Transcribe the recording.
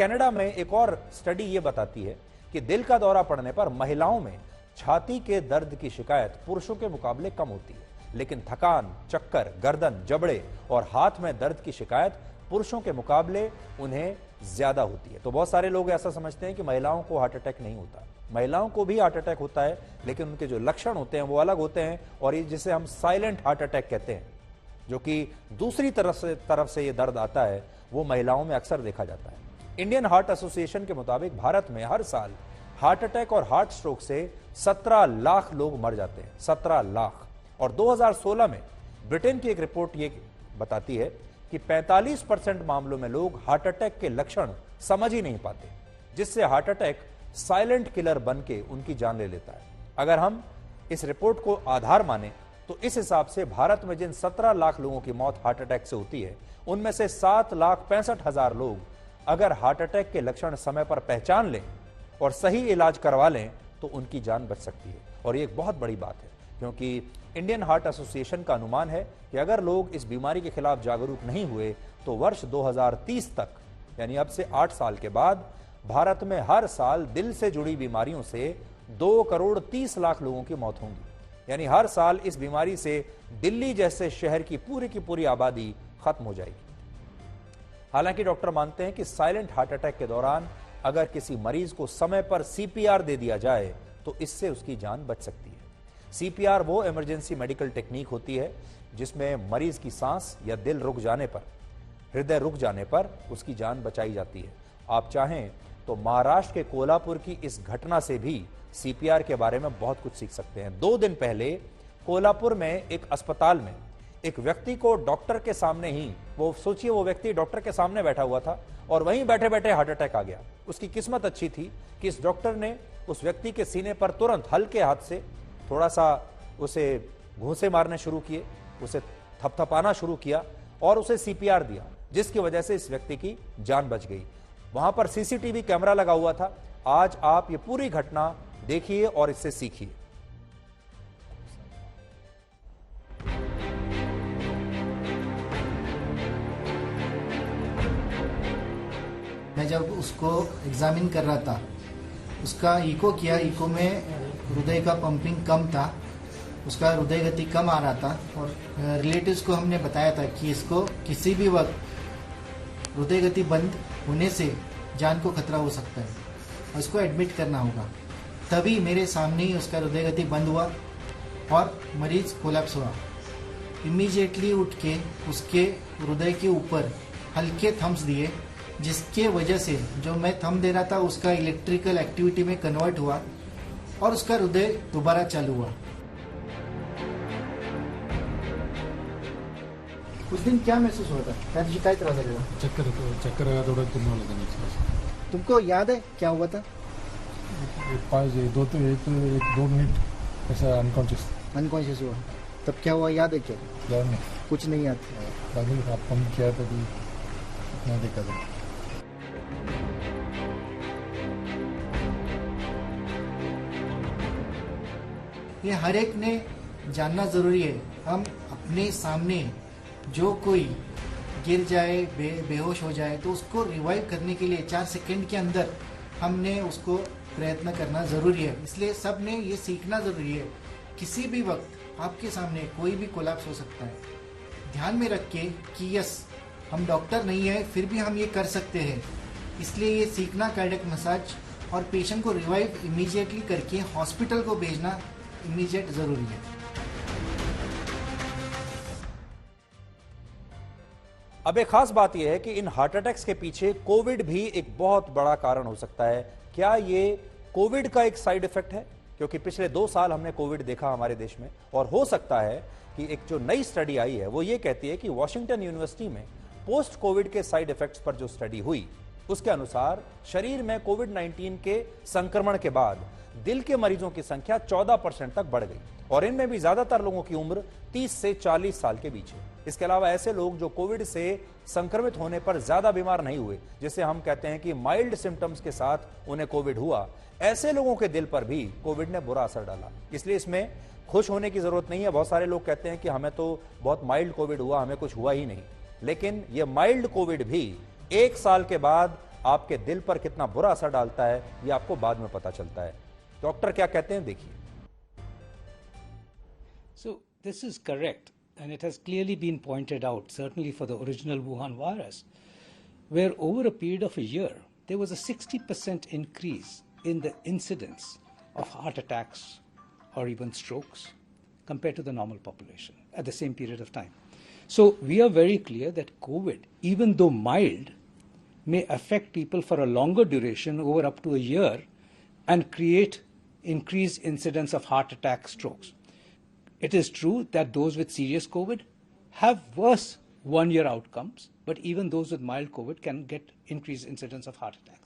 Canada में एक और स्टडी ये बताती है कि दिल का दौरा पड़ने पर महिलाओं में छाती के दर्द की शिकायत पुरुषों के मुकाबले कम होती है, लेकिन थकान, चक्कर, गर्दन, जबड़े और हाथ में दर्द की शिकायत पुरुषों के मुकाबले उन्हें ज्यादा होती है। तो बहुत सारे लोग ऐसा समझते हैं कि महिलाओं को हार्ट अटैक नहीं होता। महिलाओं को भी हार्ट अटैक होता है, लेकिन उनके जो लक्षण होते हैं वो अलग होते हैं, और ये जिसे हम साइलेंट हार्ट अटैक कहते हैं, जो कि दूसरी तरफ से ये दर्द आता है, वो महिलाओं में अक्सर देखा जाता है। इंडियन हार्ट एसोसिएशन के मुताबिक भारत में हर साल हार्ट अटैक और हार्ट स्ट्रोक से 17 लाख लोग मर जाते हैं, 17 लाख। और 2016 में ब्रिटेन की एक रिपोर्ट ये बताती है कि 45% मामलों में लोग हार्ट अटैक के लक्षण समझ ही नहीं पाते, जिससे हार्ट अटैक साइलेंट किलर बन के उनकी जान ले लेता है। अगर हम इस रिपोर्ट को आधार माने तो इस हिसाब से भारत में जिन 17 लाख लोगों की मौत हार्ट अटैक से होती है, उनमें से 7,65,000 लोग अगर हार्ट अटैक के लक्षण समय पर पहचान लें और सही इलाज करवा लें तो उनकी जान बच सकती है। और ये एक बहुत बड़ी बात है, क्योंकि इंडियन हार्ट एसोसिएशन का अनुमान है कि अगर लोग इस बीमारी के खिलाफ जागरूक नहीं हुए तो वर्ष 2030 तक, यानी अब से 8 साल के बाद, भारत में हर साल दिल से जुड़ी बीमारियों से 2 करोड़ 30 लाख लोगों की मौत होंगी। यानी हर साल इस बीमारी से दिल्ली जैसे शहर की पूरी आबादी खत्म हो जाएगी। हालांकि डॉक्टर मानते हैं कि साइलेंट हार्ट अटैक के दौरान अगर किसी मरीज को समय पर सीपीआर दे दिया जाए तो इससे उसकी जान बच सकती है। सीपीआर वो इमरजेंसी मेडिकल टेक्निक होती है जिसमें मरीज की सांस या दिल रुक जाने पर, हृदय रुक जाने पर उसकी जान बचाई जाती है। आप चाहें तो महाराष्ट्र के कोल्हापुर की इस घटना से भी सीपीआर के बारे में बहुत कुछ सीख सकते हैं। 2 दिन पहले कोल्हापुर में एक अस्पताल में एक व्यक्ति को डॉक्टर के सामने ही, वो सोचिए वो व्यक्ति डॉक्टर के सामने बैठा हुआ था और वहीं बैठे बैठे हार्ट अटैक आ गया। उसकी किस्मत अच्छी थी कि इस डॉक्टर ने उस व्यक्ति के सीने पर तुरंत हल्के हाथ से थोड़ा सा उसे घूंसे मारने शुरू किए, उसे थपथपाना शुरू किया और उसे सीपीआर दिया, जिसकी वजह से इस व्यक्ति की जान बच गई। वहां पर सीसीटीवी कैमरा लगा हुआ था। आज आप ये पूरी घटना देखिए और इससे सीखिए। मैं जब उसको एग्जामिन कर रहा था, उसका इको किया, इको में हृदय का पंपिंग कम था, उसका हृदय गति कम आ रहा था और रिलेटिव्स को हमने बताया था कि इसको किसी भी वक्त हृदय गति बंद होने से जान को खतरा हो सकता है और इसको एडमिट करना होगा। तभी मेरे सामने ही उसका हृदय गति बंद हुआ और मरीज कोलैप्स हुआ। इमीडिएटली उठ के उसके हृदय के ऊपर हल्के थम्स दिए, जिसके वजह से जो मैं थम दे रहा था उसका इलेक्ट्रिकल एक्टिविटी में कन्वर्ट हुआ और उसका हृदय दोबारा चालू हुआ। उस दिन क्या महसूस हुआ था? क्या शिकायत रहा था? चक्कर तुमको याद है क्या हुआ था? 2 मिनट ऐसा अनकॉन्शियस हुआ। तब क्या हुआ याद है क्या? याद नहीं, कुछ नहीं याद। पंप किया था, देखा था। ये हर एक ने जानना जरूरी है। हम अपने सामने जो कोई गिर जाए, बेहोश हो जाए, तो उसको रिवाइव करने के लिए 4 सेकंड के अंदर हमने उसको प्रयत्न करना जरूरी है। इसलिए सब ने ये सीखना जरूरी है। किसी भी वक्त आपके सामने कोई भी कोलैप्स हो सकता है। ध्यान में रख के कि यस, हम डॉक्टर नहीं है, फिर भी हम ये कर सकते हैं। इसलिए ये सीखना कार्डियक मसाज और पेशेंट को रिवाइव इमीडिएटली करके हॉस्पिटल को भेजना इमीडिएट जरूरी है। अब एक खास बात यह है कि इन हार्ट अटैक्स के पीछे कोविड भी एक बहुत बड़ा कारण हो सकता है। क्या ये कोविड का एक साइड इफेक्ट है? क्योंकि पिछले 2 साल हमने कोविड देखा हमारे देश में, और हो सकता है कि एक जो नई स्टडी आई है वो ये कहती है कि वॉशिंगटन यूनिवर्सिटी में पोस्ट कोविड के साइड इफेक्ट्स पर जो स्टडी हुई उसके अनुसार शरीर में कोविड-19 के संक्रमण के बाद दिल के मरीजों की संख्या 14% तक बढ़ गई, और इनमें भी ज्यादातर लोगों की उम्र 30 से 40 साल के बीच है। इसके अलावा ऐसे लोग जो कोविड से संक्रमित होने पर ज्यादा बीमार नहीं हुए, जिसे हम कहते हैं कि माइल्ड सिम्टम्स के साथ उन्हें कोविड हुआ, ऐसे लोगों के दिल पर भी कोविड ने बुरा असर डाला। इसलिए इसमें खुश होने की जरूरत नहीं है। बहुत सारे लोग कहते हैं कि हमें तो बहुत माइल्ड कोविड हुआ, हमें कुछ हुआ ही नहीं। लेकिन यह माइल्ड कोविड भी 1 साल के बाद आपके दिल पर कितना बुरा असर डालता है यह आपको बाद में पता चलता है। डॉक्टर क्या कहते हैं, देखिए। So this is correct, and it has clearly been pointed out, certainly for the original Wuhan virus, where over a period of a year, there was a 60% increase in the incidence of heart attacks or even strokes compared to the normal population at the same period of time. So we are very clear that COVID, even though mild, may affect people for a longer duration, over up to a year, and create increased incidence of heart attacks, strokes. It is true that those with serious COVID have worse one-year outcomes, but even those with mild COVID can get increased incidence of heart attacks.